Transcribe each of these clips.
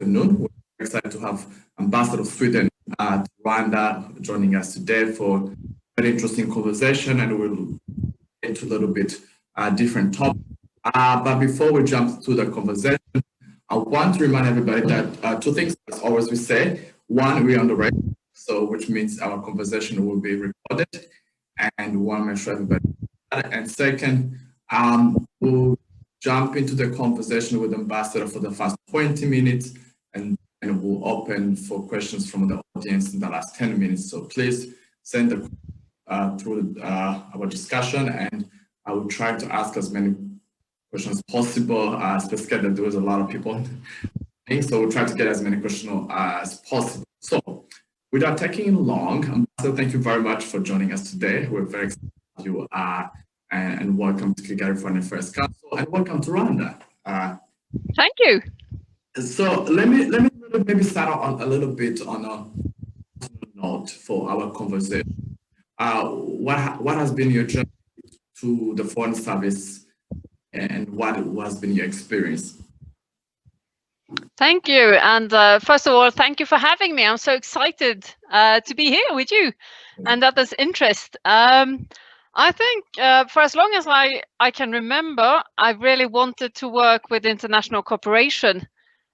afternoon. We're excited to have Ambassador of Sweden to Rwanda joining us today for a very interesting conversation, and we'll get into a little bit different topics. But before we jump to the conversation, I want to remind everybody that two things, as always we say. One, we're on the radio, so which means our conversation will be recorded, and we want to make sure everybody. And second, we'll jump into the conversation with the ambassador for the first 20 minutes, and we'll open for questions from the audience in the last 10 minutes. So please send them through our discussion, and I will try to ask as many questions as possible, especially that there was a lot of people. So we'll try to get as many questions as possible. So without taking long, Ambassador, thank you very much for joining us today. We're very excited you and welcome to Kigali Foreign Affairs Council, and welcome to Rwanda. Thank you. So let me maybe start on a little bit on a note for our conversation. What has been your journey to the Foreign Service, and what has been your experience? Thank you, and first of all, thank you for having me. I'm so excited to be here with you and others' interest. I think for as long as I can remember, I've really wanted to work with international cooperation,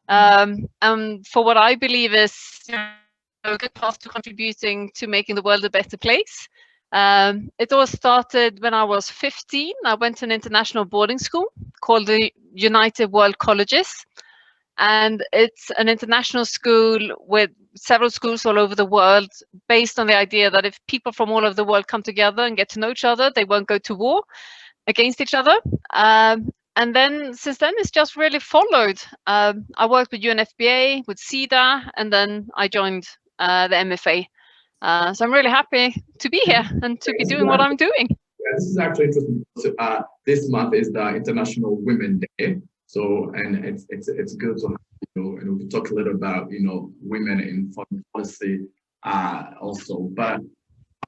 and for what I believe is a good path to contributing to making the world a better place. It all started when I was 15. I went to an international boarding school called the United World Colleges. And it's an international school with several schools all over the world, based on the idea that if people from all over the world come together and get to know each other, they won't go to war against each other. And then since then, it's just really followed. I worked with UNFPA, with CEDA, and then I joined the MFA. So I'm really happy to be here and to be doing what I'm doing. Yeah, this is actually interesting. So, this month is the International Women's Day. So, and it's good to have, and we can talk a little about, women in foreign policy also. But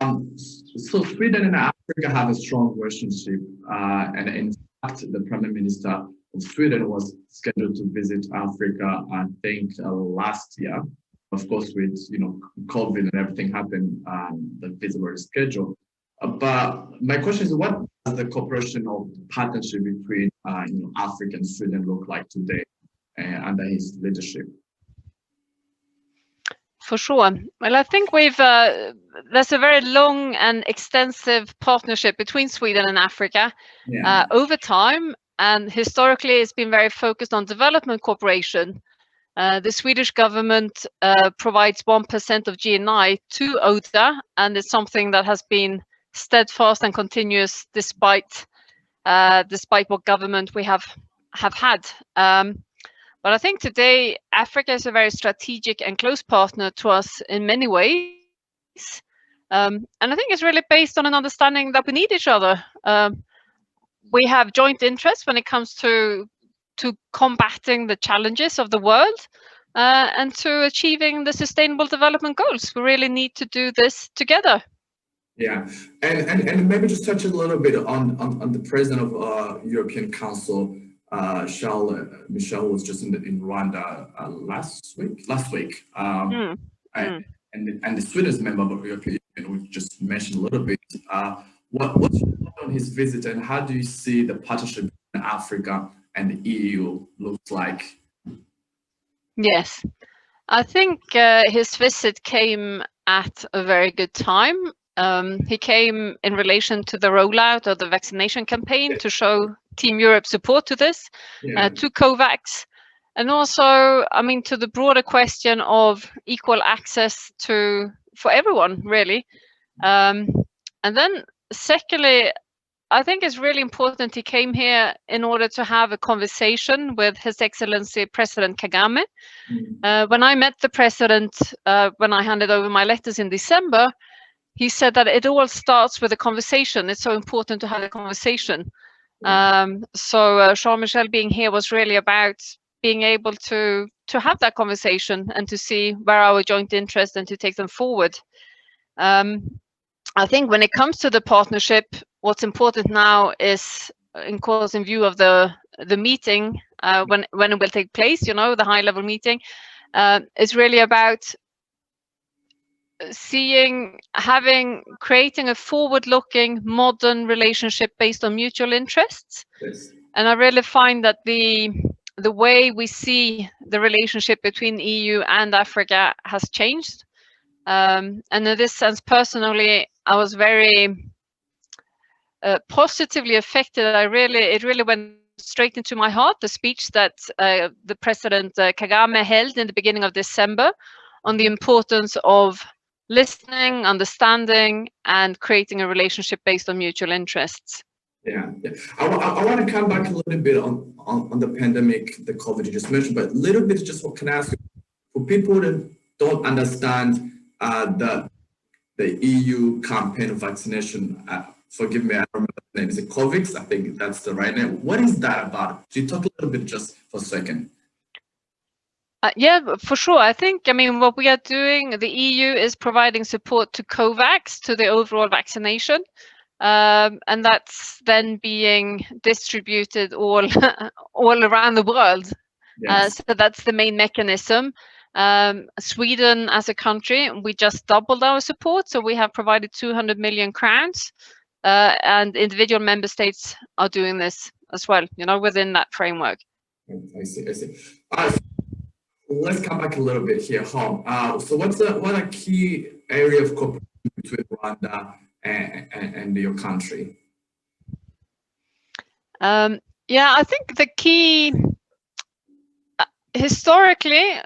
so Sweden and Africa have a strong relationship, and in fact, the Prime Minister of Sweden was scheduled to visit Africa, I think, last year. Of course, with COVID and everything happened, the visit was scheduled. But my question is, what does the cooperation or partnership between Africa and Sweden look like today under his leadership? For sure. Well, I think there's a very long and extensive partnership between Sweden and Africa over time, and historically it's been very focused on development cooperation. The Swedish government provides 1% of GNI to ODA, and it's something that has been steadfast and continuous despite what government we have had. But I think today Africa is a very strategic and close partner to us in many ways, and I think it's really based on an understanding that we need each other. We have joint interests when it comes to combating the challenges of the world and to achieving the sustainable development goals. We really need to do this together. Yeah, and maybe just touch a little bit on the president of European Council, Michels was just in Rwanda last week, and the Swedish member of the European Union, we just mentioned a little bit. What's your thought on his visit, and how do you see the partnership in Africa and the EU looks like? Yes, I think his visit came at a very good time. He came in relation to the rollout of the vaccination campaign to show Team Europe support to this, to COVAX, and also, to the broader question of equal access for everyone, really. And then secondly, I think it's really important he came here in order to have a conversation with His Excellency President Kagame. When I met the president, when I handed over my letters in December, he said that it all starts with a conversation. It's so important to have a conversation. So Jean-Michel being here was really about being able to have that conversation and to see where our joint interests and to take them forward. I think when it comes to the partnership, what's important now is, in course, in view of the meeting when it will take place, the high-level meeting, is really about creating a forward-looking, modern relationship based on mutual interests. Yes. And I really find that the way we see the relationship between EU and Africa has changed. And in this sense, personally, I was very positively affected. It really went straight into my heart, the speech that the President Kagame held in the beginning of December on the importance of listening, understanding, and creating a relationship based on mutual interests. Yeah. I want to come back a little bit on the pandemic, the COVID you just mentioned, but a little bit just what can I ask you, for people that don't understand the EU campaign of vaccination, forgive me, I don't remember the name, is it COVIX? I think that's the right name. What is that about? Could you talk a little bit just for a second? Yeah, for sure. I think, what we are doing, the EU is providing support to COVAX, to the overall vaccination. And that's then being distributed all around the world. Yes. So that's the main mechanism. Sweden as a country, we just doubled our support. So we have provided 200 million crowns, and individual member states are doing this as well, within that framework. I see. Let's come back a little bit here home. So what are key area of cooperation between Rwanda and your country? Yeah, I think the key, historically,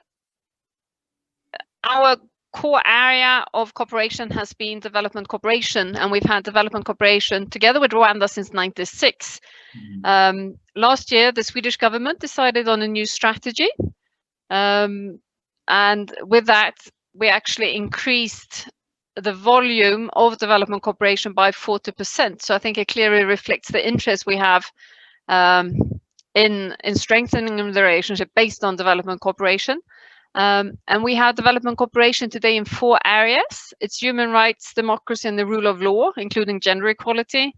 our core area of cooperation has been development cooperation, and we've had development cooperation together with Rwanda since '96. Mm-hmm. Last year, the Swedish government decided on a new strategy, and with that, we actually increased the volume of development cooperation by 40%. So I think it clearly reflects the interest we have in strengthening the relationship based on development cooperation. And we have development cooperation today in 4 areas. It's human rights, democracy, and the rule of law, including gender equality.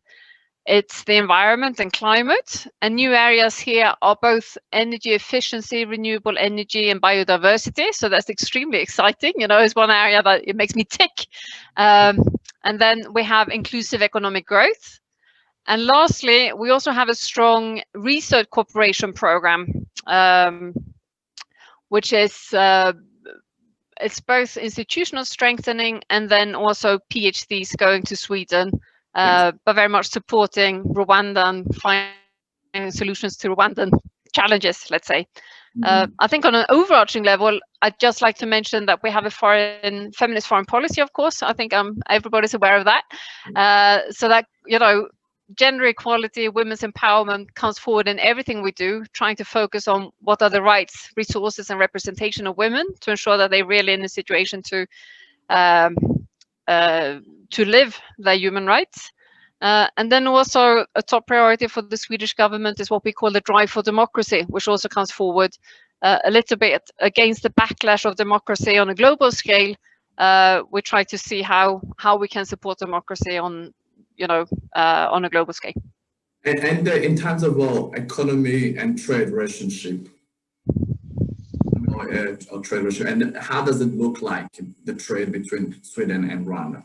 It's the environment and climate. And new areas here are both energy efficiency, renewable energy, and biodiversity. So that's extremely exciting. It's one area that it makes me tick. And then we have inclusive economic growth. And lastly, we also have a strong research cooperation program, which is it's both institutional strengthening and then also PhDs going to Sweden, but very much supporting Rwanda and finding solutions to Rwandan challenges, let's say. Mm-hmm. I think on an overarching level, I'd just like to mention that we have a feminist foreign policy, of course. I think everybody's aware of that. So that, gender equality, women's empowerment comes forward in everything we do, trying to focus on what are the rights, resources, and representation of women to ensure that they're really in a situation to live their human rights. And then also a top priority for the Swedish government is what we call the drive for democracy, which also comes forward a little bit against the backlash of democracy on a global scale. We try to see how we can support democracy on a global scale. And in terms of economy and trade relationship, and how does it look like, the trade between Sweden and Rwanda?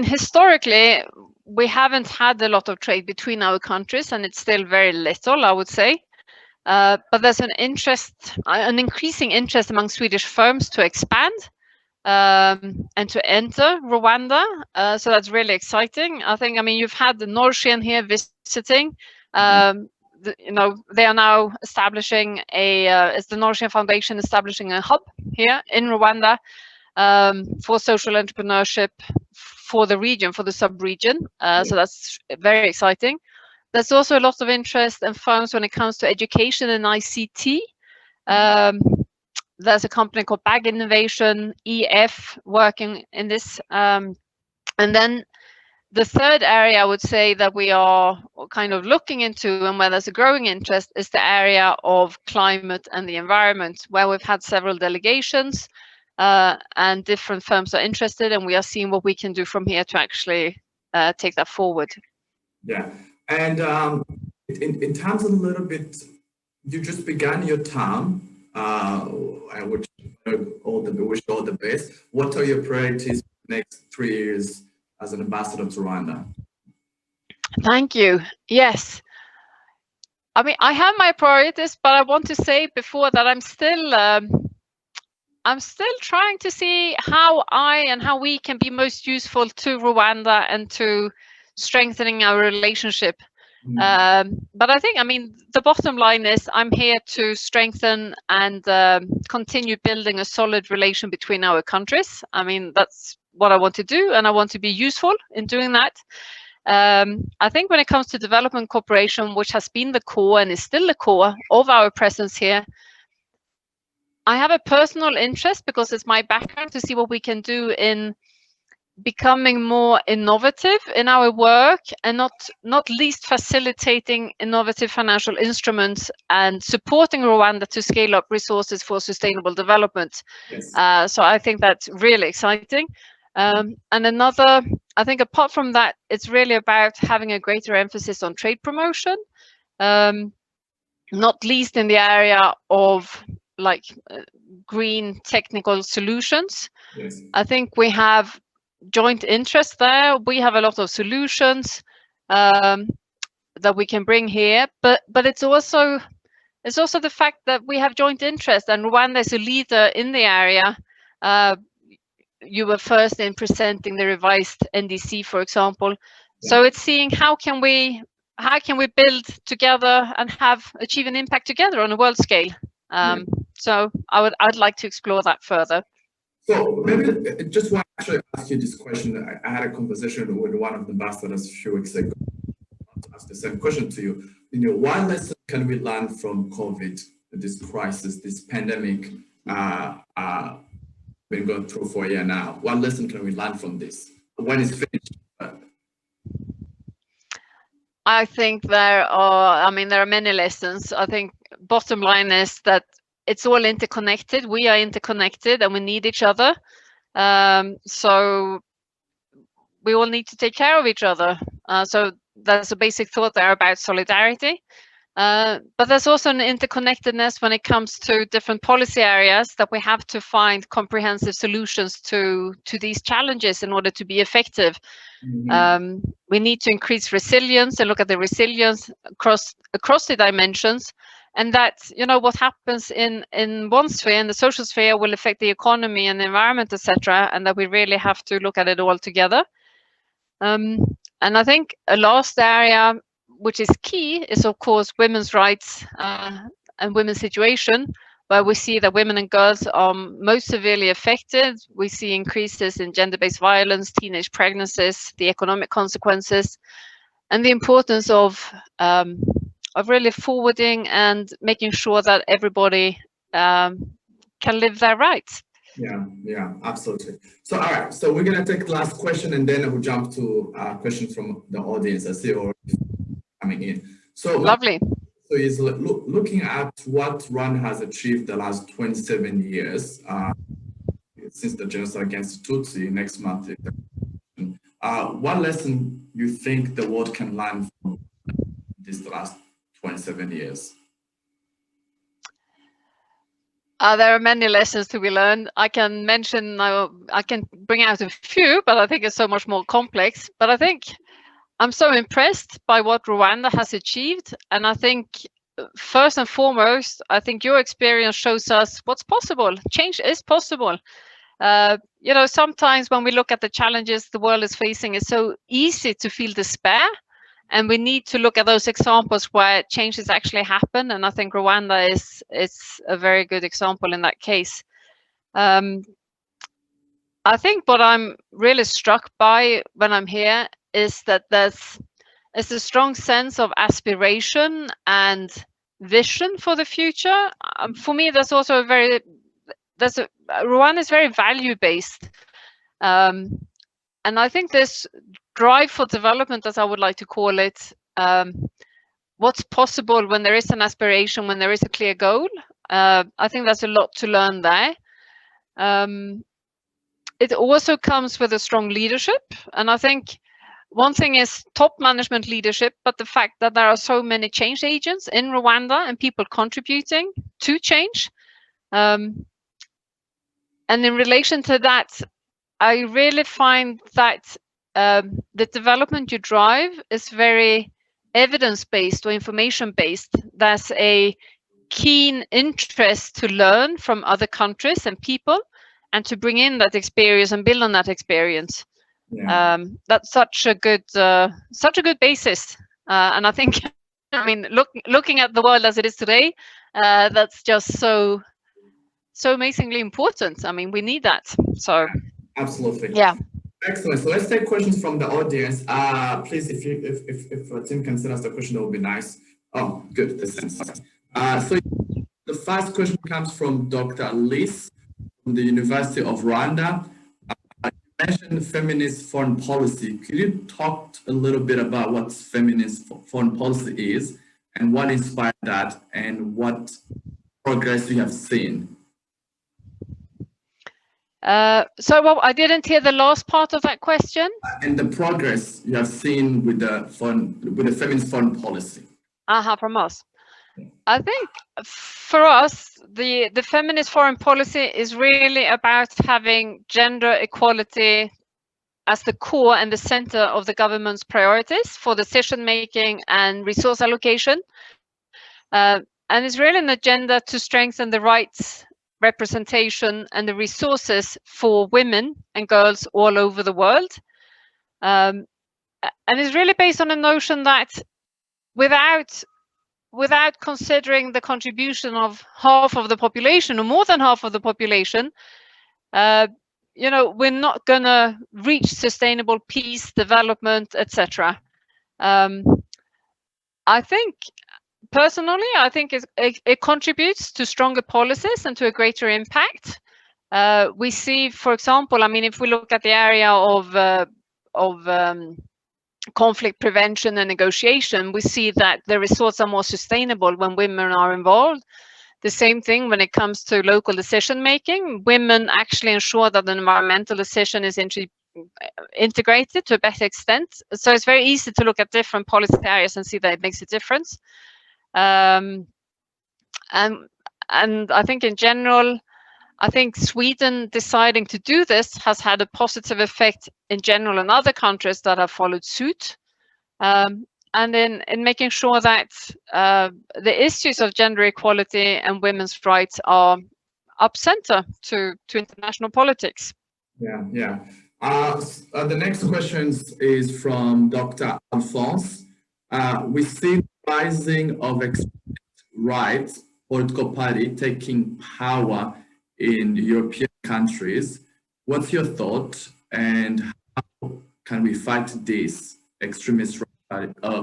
Historically, we haven't had a lot of trade between our countries, and it's still very little, I would say. But there's an increasing interest among Swedish firms to expand and to enter Rwanda. So that's really exciting. I think, you've had the Norwegian here visiting. They are now establishing it's the Norwegian Foundation establishing a hub here in Rwanda for social entrepreneurship for the region, for the sub-region. So that's very exciting. There's also a lot of interest and firms when it comes to education and ICT. There's a company called Bag Innovation, EF, working in this. And then the third area I would say that we are kind of looking into and where there's a growing interest is the area of climate and the environment, where we've had several delegations and different firms are interested, and we are seeing what we can do from here to actually take that forward. Yeah, and in terms of a little bit, you just began your term. I wish all the best. What are your priorities for the next 3 years as an ambassador to Rwanda? Thank you. Yes. I mean, I have my priorities, but I want to say before that I'm still trying to see how how we can be most useful to Rwanda and to strengthening our relationship. But I think, I mean, the bottom line is I'm here to strengthen and continue building a solid relation between our countries. I mean, that's what I want to do, and I want to be useful in doing that. I think when it comes to development cooperation, which has been the core and is still the core of our presence here, I have a personal interest, because it's my background, to see what we can do in becoming more innovative in our work, and not least facilitating innovative financial instruments and supporting Rwanda to scale up resources for sustainable development. Yes. So I think that's really exciting. And another, I think apart from that, it's really about having a greater emphasis on trade promotion, not least in the area of like green technical solutions. Yes. I think we have joint interest there. We have a lot of solutions that we can bring here, but it's also the fact that we have joint interest, and Rwanda is a leader in the area. You were first in presenting the revised NDC, for example. Yeah. So it's seeing how can we build together and achieve an impact together on a world scale. So I'd like to explore that further. So maybe just want to actually ask you this question. I had a conversation with one of the ambassadors a few weeks ago. I'll ask the same question to you. You know, what lesson can we learn from COVID, this crisis, this pandemic been going through for a year now? What lesson can we learn from this when it's finished? I think there are many lessons. I think bottom line is that it's all interconnected. We are interconnected and we need each other. So we all need to take care of each other. So that's a basic thought there about solidarity. But there's also an interconnectedness when it comes to different policy areas, that we have to find comprehensive solutions to these challenges in order to be effective. Mm-hmm. We need to increase resilience and look at the resilience across the dimensions. And that, you know, what happens in one sphere, in the social sphere, will affect the economy and the environment, etc. And that we really have to look at it all together. And I think a last area, which is key, is of course women's rights and women's situation, where we see that women and girls are most severely affected. We see increases in gender-based violence, teenage pregnancies, the economic consequences, and the importance of really forwarding and making sure that everybody can live their rights. Yeah, absolutely. So, all right, so we're going to take the last question, and then we'll jump to questions from the audience. I see already coming in. So lovely. So is looking at what Rwanda has achieved the last 27 years since the genocide against Tutsi next month. What lesson you think the world can learn from this last 27 years? There are many lessons to be learned. I can mention, I can bring out a few, but I think it's so much more complex. But I think I'm so impressed by what Rwanda has achieved. And I think first and foremost, I think your experience shows us what's possible. Change is possible. You know, sometimes when we look at the challenges the world is facing, it's so easy to feel despair. And we need to look at those examples where changes actually happen. And I think Rwanda is a very good example in that case. I think what I'm really struck by when I'm here is that there's a strong sense of aspiration and vision for the future. For me, there's also Rwanda is very value-based. And I think this drive for development, as I would like to call it, what's possible when there is an aspiration, when there is a clear goal. I think there's a lot to learn there. It also comes with a strong leadership. And I think one thing is top management leadership, but the fact that there are so many change agents in Rwanda and people contributing to change. And in relation to that, I really find that the development you drive is very evidence-based or information-based. There's a keen interest to learn from other countries and people and to bring in that experience and build on that experience. Yeah. That's such a good basis. And I think, I mean, looking at the world as it is today, that's just so amazingly important. I mean, we need that. So absolutely. Yeah. Excellent. So let's take questions from the audience. Please, if Tim can send us the question, that would be nice. Oh, good. So the first question comes from Dr. Liz from the University of Rwanda. You mentioned feminist foreign policy. Could you talk a little bit about what feminist foreign policy is and what inspired that and what progress you have seen? So well, I didn't hear the last part of that question. And the progress you have seen with the feminist foreign policy. From us. I think for us, the feminist foreign policy is really about having gender equality as the core and the center of the government's priorities for decision making and resource allocation. And it's really an agenda to strengthen the rights, representation and the resources for women and girls all over the world. And it's really based on a notion that without considering the contribution of half of the population or more than half of the population, you know, we're not gonna reach sustainable peace, development, etc. I think personally, I think it contributes to stronger policies and to a greater impact. We see, for example, I mean, if we look at the area of conflict prevention and negotiation, we see that the results are more sustainable when women are involved. The same thing when it comes to local decision making. Women actually ensure that an environmental decision is integrated to a better extent. So it's very easy to look at different policy areas and see that it makes a difference. And I think in general, I think Sweden deciding to do this has had a positive effect in general in other countries that have followed suit. And in making sure that the issues of gender equality and women's rights are up center to international politics. Yeah. The next question is from Dr. Alphonse. We see the rising of extremist right political party taking power in European countries. What's your thought, and how can we fight these extremist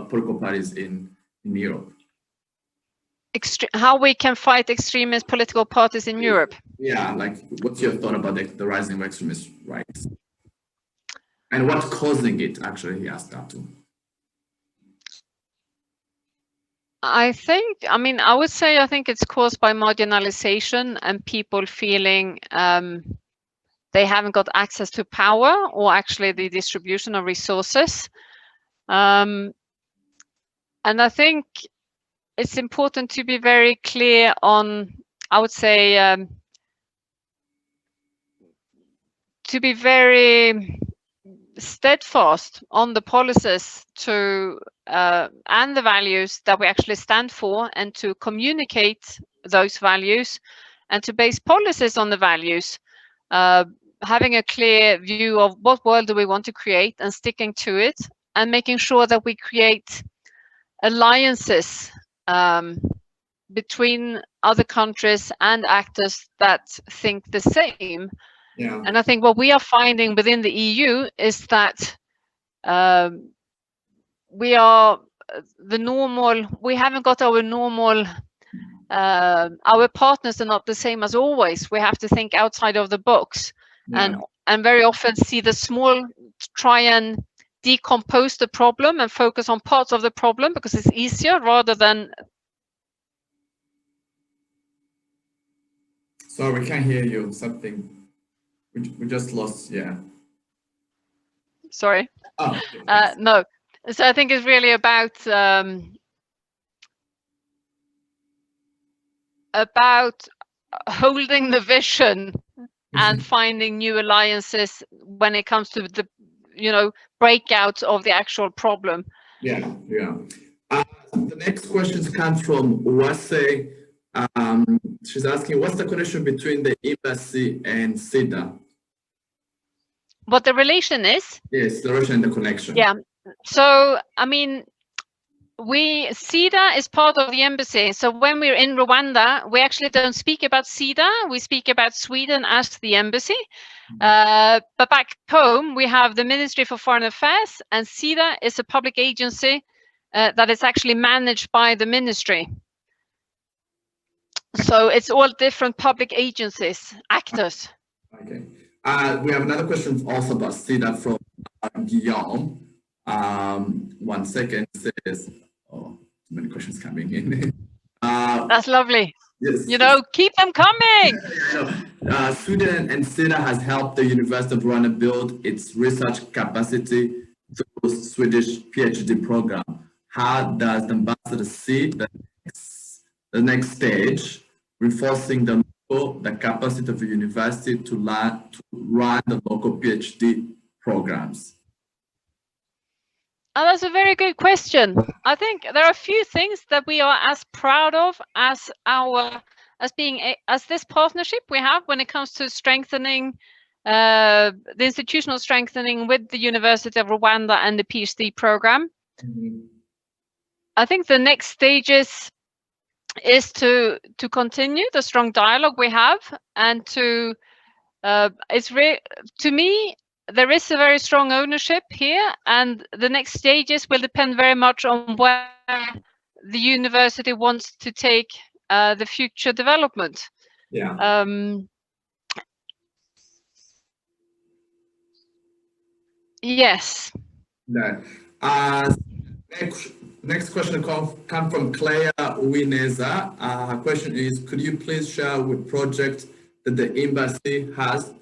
political parties in Europe? How we can fight extremist political parties in Europe? Yeah, like what's your thought about the rising of extremist rights? And what's causing it, actually, he asked that too. I would say I think it's caused by marginalization and people feeling they haven't got access to power or actually the distribution of resources. And I think it's important to be very clear on, I would say, to be very steadfast on the policies and the values that we actually stand for, and to communicate those values and to base policies on the values, having a clear view of what world do we want to create and sticking to it, and making sure that we create alliances between other countries and actors that think the same. Yeah. And I think what we are finding within the EU is that we haven't got our normal, our partners are not the same as always. We have to think outside of the box. Yeah. And very often see the small, try and decompose the problem and focus on parts of the problem because it's easier rather than. Sorry, we can't hear you. Something we just lost. Yeah. Sorry. Oh, okay. No. So I think it's really about holding the vision and finding new alliances when it comes to the, breakout of the actual problem. Yeah, yeah. The next question comes from Uwase. She's asking, what's the connection between the embassy and SIDA? What the relation is? Yes, the relation and the connection. Yeah. So, I mean, SIDA is part of the embassy. So when we're in Rwanda, we actually don't speak about SIDA. We speak about Sweden as the embassy. But back home, we have the Ministry for Foreign Affairs, and SIDA is a public agency that is actually managed by the ministry. So it's all different public agencies, actors. Okay. We have another question also about SIDA from Guillaume. 1 second, says, oh, too many questions coming in. That's lovely. Yes. Keep them coming. Sweden and SIDA has helped the University of Rwanda build its research capacity through Swedish PhD program. How does the ambassador see the next stage, reinforcing the capacity of the university to run the local PhD programs? Oh, that's a very good question. I think there are a few things that we are as proud of as this partnership we have when it comes to strengthening the institutional strengthening with the University of Rwanda and the PhD program. Mm-hmm. I think the next stages is to continue the strong dialogue we have, and to me, there is a very strong ownership here, and the next stages will depend very much on where the university wants to take the future development. Yeah. Yes. No. Next question come from Claire Uwineza. Her question is, could you please share with project that the embassy has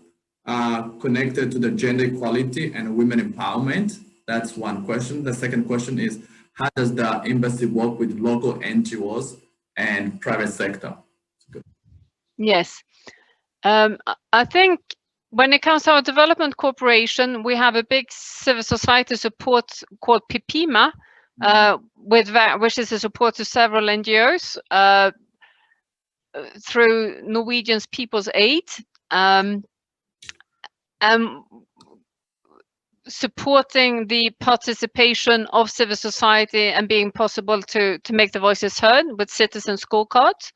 connected to the gender equality and women empowerment? That's one question. The second question is, how does the embassy work with local NGOs and private sector? Good. Yes. I think when it comes to our development cooperation, we have a big civil society support called PIPIMA, which is a support to several NGOs through Norwegian People's Aid, supporting the participation of civil society and being possible to make the voices heard with citizen scorecards.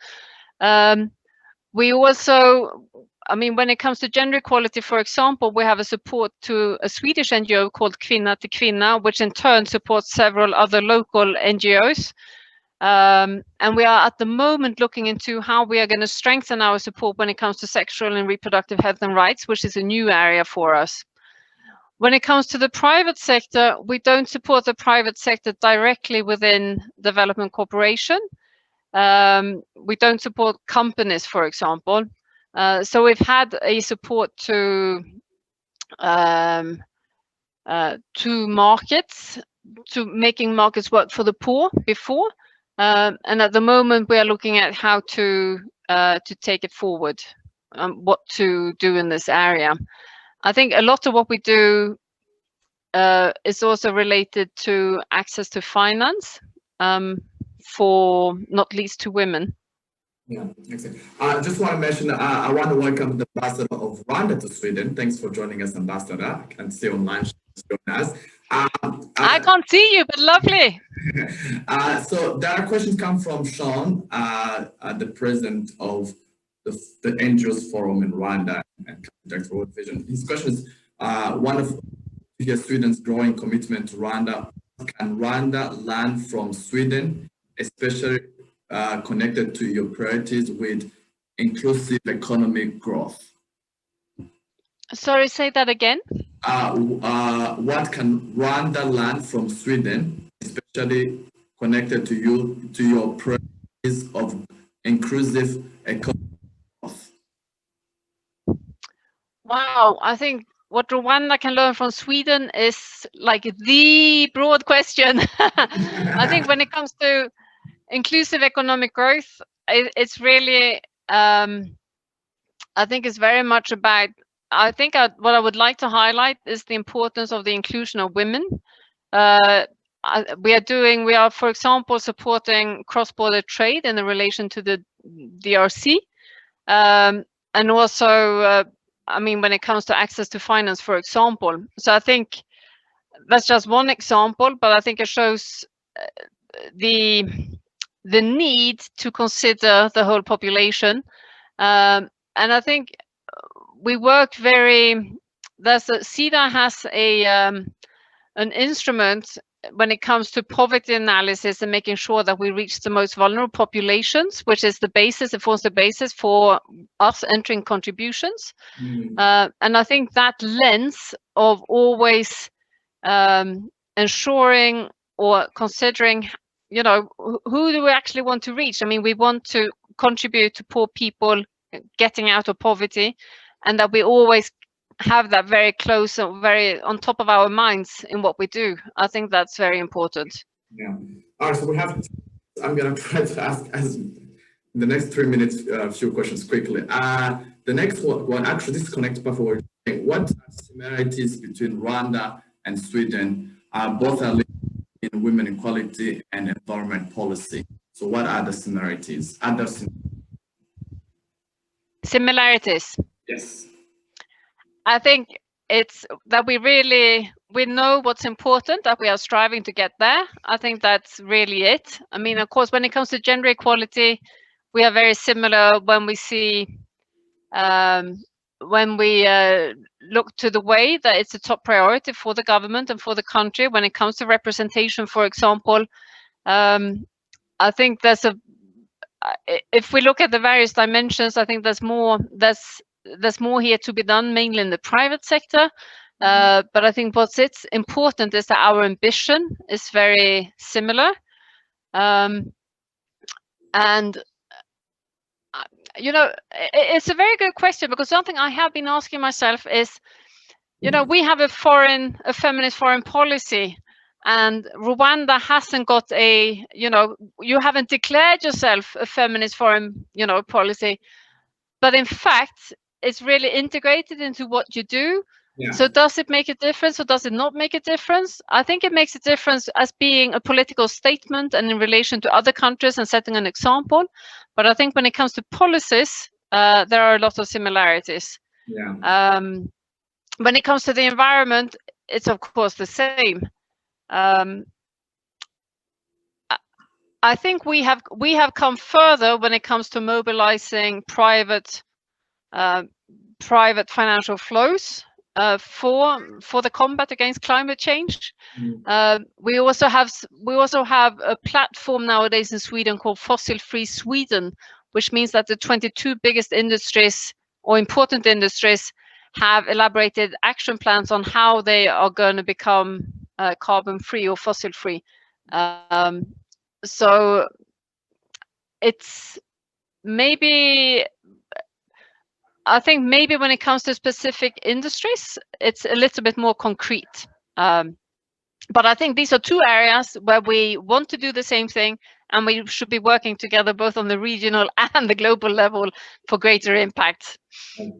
We also, when it comes to gender equality, for example, we have a support to a Swedish NGO called Kvinna till Kvinna, which in turn supports several other local NGOs. And we are at the moment looking into how we are going to strengthen our support when it comes to sexual and reproductive health and rights, which is a new area for us. When it comes to the private sector, we don't support the private sector directly within development cooperation. We don't support companies, for example. So we've had a support to markets, to making markets work for the poor before. And at the moment, we are looking at how to take it forward, what to do in this area. I think a lot of what we do is also related to access to finance, for not least to women. Yeah, excellent. I just want to mention, I want to welcome the ambassador of Rwanda to Sweden. Thanks for joining us, Ambassador. I can see online join us. I can't see you, but lovely. So there are questions come from Sean, the president of the NGOs Forum in Rwanda and Contact for World Vision. His question is, one of Sweden's growing commitment to Rwanda. Can Rwanda learn from Sweden, especially connected to your priorities with inclusive economic growth? Sorry, say that again. What can Rwanda learn from Sweden, especially connected to your priorities of inclusive economic growth? Wow, I think what Rwanda can learn from Sweden is like the broad question. I think when it comes to inclusive economic growth, it's really, I think it's very much about, what I would like to highlight is the importance of the inclusion of women. We are, for example, supporting cross-border trade in relation to the DRC. And also, I mean, when it comes to access to finance, for example. So I think that's just one example, but I think it shows the need to consider the whole population. And I think we work SIDA has an instrument when it comes to poverty analysis and making sure that we reach the most vulnerable populations, which is it forms the basis for us entering contributions. And I think that lens of always ensuring or considering, who do we actually want to reach? I mean, we want to contribute to poor people getting out of poverty, and that we always have that very close and very on top of our minds in what we do. I think that's very important. Yeah. All right, so I'm going to try to ask in the next 3 minutes a few questions quickly. The next one actually, this connects before. What are similarities between Rwanda and Sweden? Both are linked in women equality and environment policy. So what are the similarities? Similarities? Yes. I think it's that we know what's important, that we are striving to get there. I think that's really it. I mean, of course, when it comes to gender equality, we are very similar when we see, when we look to the way that it's a top priority for the government and for the country when it comes to representation, for example. I think if we look at the various dimensions, I think there's more here to be done, mainly in the private sector. But I think what's important is that our ambition is very similar. And, it's a very good question, because something I have been asking myself is, we have a feminist foreign policy, and Rwanda hasn't got you haven't declared yourself a feminist foreign, policy, but in fact, it's really integrated into what you do. Yeah. So does it make a difference, or does it not make a difference? I think it makes a difference as being a political statement and in relation to other countries and setting an example. But I think when it comes to policies, there are a lot of similarities. Yeah. When it comes to the environment, it's of course the same. I think we have come further when it comes to mobilizing private financial flows for the combat against climate change. We also have a platform nowadays in Sweden called Fossil Free Sweden, which means that the 22 biggest industries or important industries have elaborated action plans on how they are going to become carbon free or fossil free. So it's I think maybe when it comes to specific industries, it's a little bit more concrete. But I think these are two areas where we want to do the same thing, and we should be working together both on the regional and the global level for greater impact. So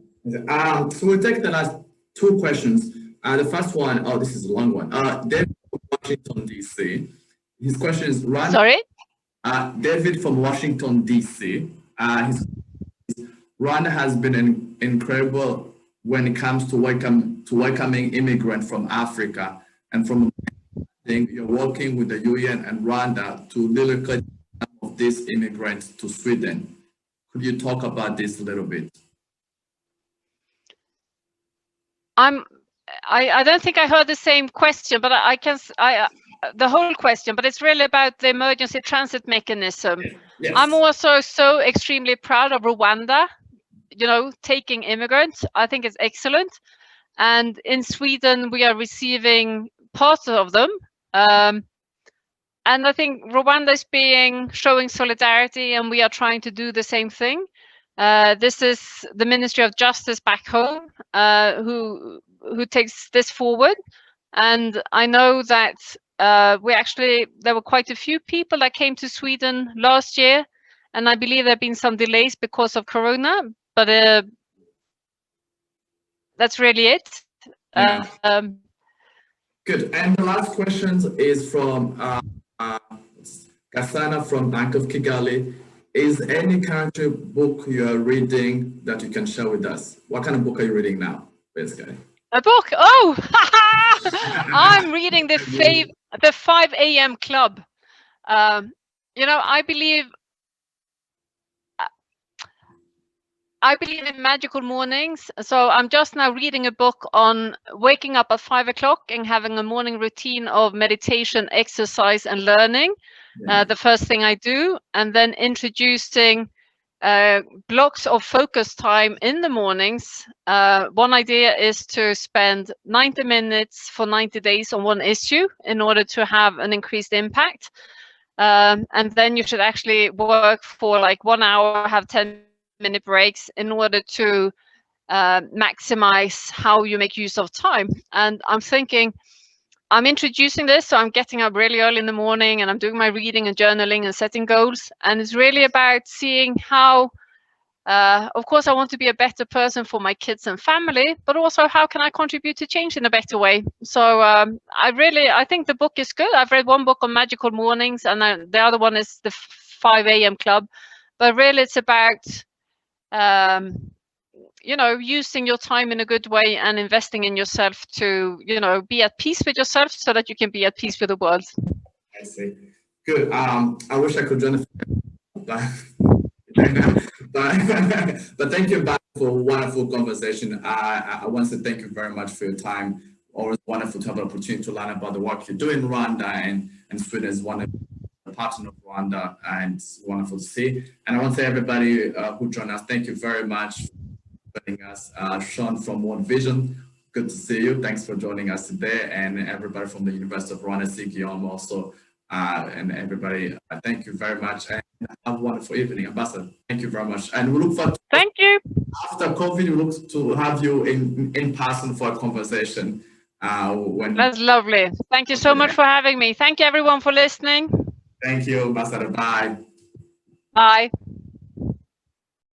we'll take the last two questions. The first one, this is a long one. David from Washington, D.C. His question is, Sorry? David from Washington, D.C. Rwanda has been incredible when it comes to welcoming immigrants from Africa, and from you're working with the UN and Rwanda to relocate some of these immigrants to Sweden. Could you talk about this a little bit? I don't think I heard the same question, but the whole question, but it's really about the emergency transit mechanism. Yes. I'm also so extremely proud of Rwanda, taking immigrants. I think it's excellent. And in Sweden, we are receiving parts of them. And I think Rwanda is showing solidarity, and we are trying to do the same thing. This is the Ministry of Justice back home, who takes this forward. And I know that there were quite a few people that came to Sweden last year, and I believe there have been some delays because of Corona, but that's really it. Yeah. Good. And the last question is from Kasana from Bank of Kigali. Is any country book you are reading that you can share with us? What kind of book are you reading now, basically? A book? Oh, I'm reading the 5 a.m. Club. You know, I believe in magical mornings. So I'm just now reading a book on waking up at 5 o'clock and having a morning routine of meditation, exercise, and learning. Yeah. The first thing I do, and then introducing blocks of focus time in the mornings. One idea is to spend 90 minutes for 90 days on one issue in order to have an increased impact. And then you should actually work for like 1 hour, have 10-minute breaks in order to maximize how you make use of time. And I'm thinking, I'm introducing this, so I'm getting up really early in the morning and I'm doing my reading and journaling and setting goals. And it's really about seeing how, of course, I want to be a better person for my kids and family, but also how can I contribute to change in a better way? So I think the book is good. I've read one book on magical mornings, and the other one is the 5 a.m. Club. But really, it's about you know, using your time in a good way and investing in yourself to, you know, be at peace with yourself so that you can be at peace with the world. I see. Good. I wish I could join, but thank you for a wonderful conversation. I want to thank you very much for your time. Always wonderful to have an opportunity to learn about the work you do in Rwanda, and Sweden is one of the partner of Rwanda, and it's wonderful to see. And I want to say everybody who joined us, thank you very much for joining us. Sean from World Vision, good to see you. Thanks for joining us today, and everybody from the University of Rwanda, Teague also, and everybody, thank you very much, and have a wonderful evening. Ambassador, thank you very much, and we look forward to, thank you. After COVID, we look to have you in person for a conversation. That's lovely. Thank you so much for having me. Thank you everyone for listening. Thank you, Ambassador. Bye. Bye.